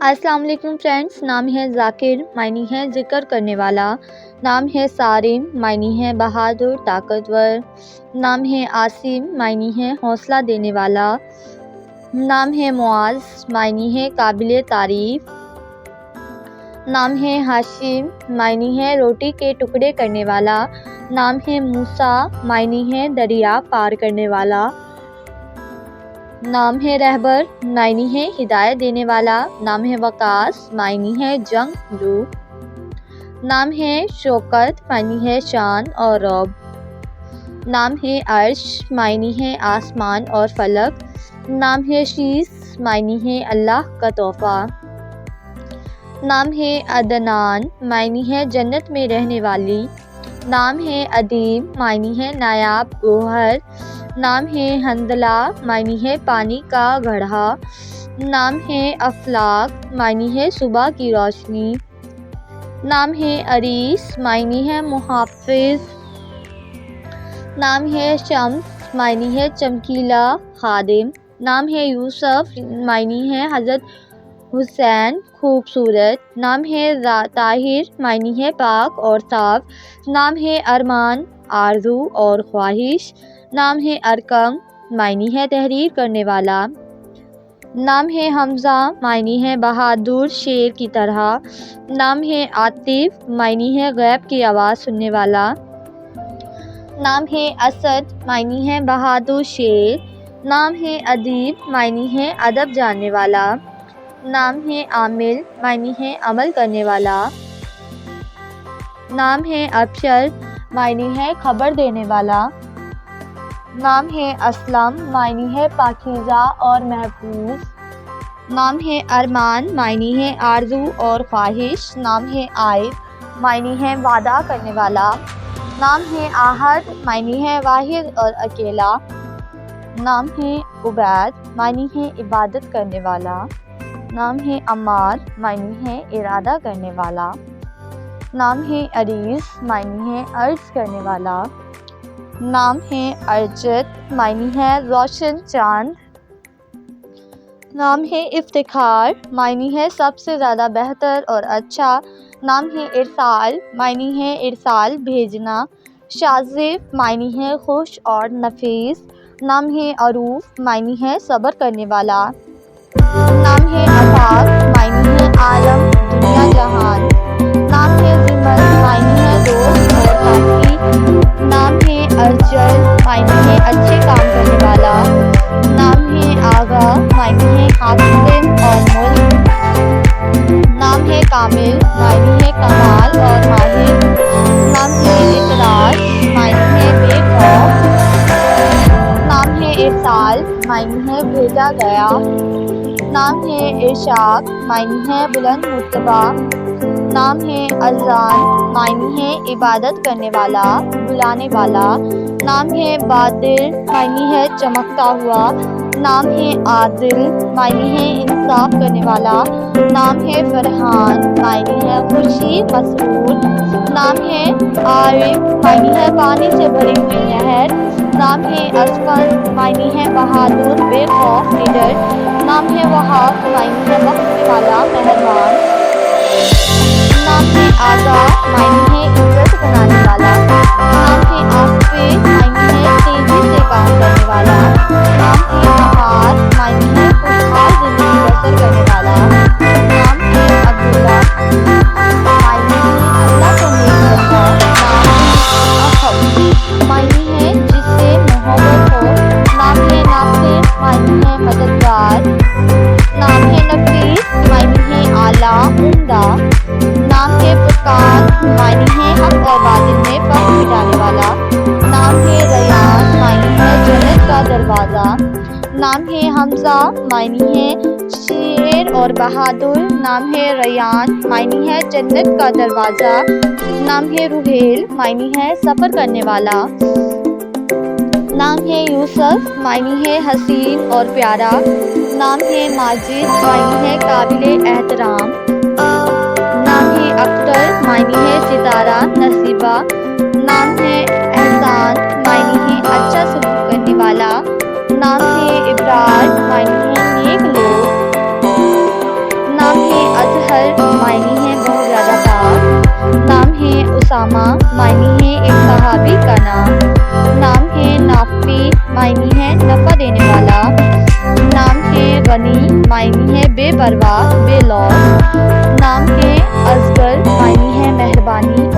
السلام علیکم فرینڈس، نام ہے ذاکر، معنی ہے ذکر کرنے والا۔ نام ہے صارم، معنی ہے بہادر طاقتور۔ نام ہے عاصم، معنی ہے حوصلہ دینے والا۔ نام ہے معاذ، معنی ہے قابل تعریف۔ نام ہے ہاشم، معنی ہے روٹی کے ٹکڑے کرنے والا۔ نام ہے موسیٰ، معنی ہے دریا پار کرنے والا۔ نام ہے رہبر، معنی ہے ہدایت دینے والا۔ نام ہے وقاص، معنی ہے جنگجو۔ نام ہے شوکت، معنی ہے شان اور رعب۔ نام ہے عرش، معنی ہے آسمان اور فلک۔ نام ہے شیس، معنی ہے اللہ کا تحفہ۔ نام ہے عدنان، معنی ہے جنت میں رہنے والی۔ نام ہے عدیم، معنی ہے نایاب گوہر۔ نام ہے حنظلہ، معنی ہے پانی کا گڑھا۔ نام ہے افلاک، معنی ہے صبح کی روشنی۔ نام ہے عریس، معنی ہے محافظ۔ نام ہے شمس، معنی ہے چمکیلا خادم۔ نام ہے یوسف، معنی ہے حضرت حسین خوبصورت۔ نام ہے طاہر، معنی ہے پاک اور صاف۔ نام ہے ارمان، آرزو اور خواہش۔ نام ہے ارقم، معنی ہے تحریر کرنے والا۔ نام ہے حمزہ، معنی ہے بہادر شیر کی طرح۔ نام ہے عاطف، معنی ہے غیب کی آواز سننے والا۔ نام ہے اسد، معنی ہے بہادر شیر۔ نام ہے ادیب، معنی ہے ادب جاننے والا۔ نام ہے عامل، معنی ہے عمل کرنے والا۔ نام ہے ابشر، معنی ہے خبر دینے والا۔ نام ہے اسلم، معنی ہے پاکیزہ اور محفوظ۔ نام ہے ارمان، معنی ہے آرزو اور خواہش۔ نام ہے عائد، معنی ہے وعدہ کرنے والا۔ نام ہے احد، معنی ہے واحد اور اکیلا۔ نام ہے عبید، معنی ہے عبادت کرنے والا۔ نام ہے عمار، معنی ہے ارادہ کرنے والا۔ نام ہے عریض، معنی ہے عرض کرنے والا۔ نام ہے ارجت، معنی ہے روشن چاند۔ نام ہے افتخار، معنی ہے سب سے زیادہ بہتر اور اچھا۔ نام ہے ارسال، معنی ہے ارسال بھیجنا۔ شاذف، معنی ہے خوش اور نفیس۔ نام ہے عروف، معنی ہے صبر کرنے والا۔ نام ہے آفاق، معنی ہے عالم دنیا جہان۔ نام ہے زمن، معنی ہے دوست اور ساتھی۔ نام ہے ارجل، معنی ہے اچھے کام کرنے والا۔ نام ہے آغا، معنی ہے حاکم اور ملک۔ نام ہے کامل، معنی ہے کمال اور ماہر۔ نام ہے اطراش، معنی ہے بے خوف۔ نام ہے ارسال، معنی ہے بھیجا گیا۔ نام ہے ارشاد، معنی ہے بلند مرتبہ۔ نام ہے اذان، معنی ہے عبادت کرنے والا، بلانے والا۔ نام ہے بدر، معنی ہے چمکتا ہوا۔ نام ہے عادل، معنی ہے انصاف کرنے والا۔ نام ہے فرحان، معنی ہے خوشی مسرور۔ نام ہے عارف، معنی ہے پانی سے بھری ہوئی نہر۔ نام ہے اسفن، معنی ہے بہادر بے خوف نڈر۔ نام ہے وہاب، معنی ہے بخشنے والا مہربان۔ نام ہے آغا، معنی ہے عزت بنانے والا۔ نام ہے آفے، معنی ہے تیزی سے کام کرنے والا۔ نام ہے بہار، معنی ہے خوشحال زندگی بسر کرنے والا۔ نام ہے عبداللہ، معنی ہے اللہ کا نیک بندہ۔ نام ہے احب، معنی ہے جس سے محبت ہو۔ نام ہے ناصر، معنی ہے مددگار۔ نام ہے نفیس، معنی ہے اعلیٰ عمدہ۔ نام ہے فرقان، معنی ہے حق اور باطل میں فرق مٹانے والا۔ نام ہے ریان، معنی ہے جنت کا دروازہ۔ نام ہے حمزہ، معنی ہے شیر اور بہادر۔ نام ہے ریان، معنی ہے جنت کا دروازہ۔ نام ہے روحیل، معنی ہے سفر کرنے والا۔ نام ہے یوسف، معنی ہے حسین اور پیارا۔ نام ہے ماجد، معنی ہے قابل احترام۔ نام ہے اختر، معنی ہے ستارہ نصیبہ۔ نام ہے احسان، معنی ہے اچھا سلوک کرنے والا۔ نام ہے ابرار، معنی ہے نیک لوگ۔ اسامہ معنی ہے ایک صحابی کا نام ہے نافع معنی ہے نفع دینے والا، نام ہے غنی معنی ہے بے پرواہ بے لوث، نام ہے اصغر معنی ہے مہربانی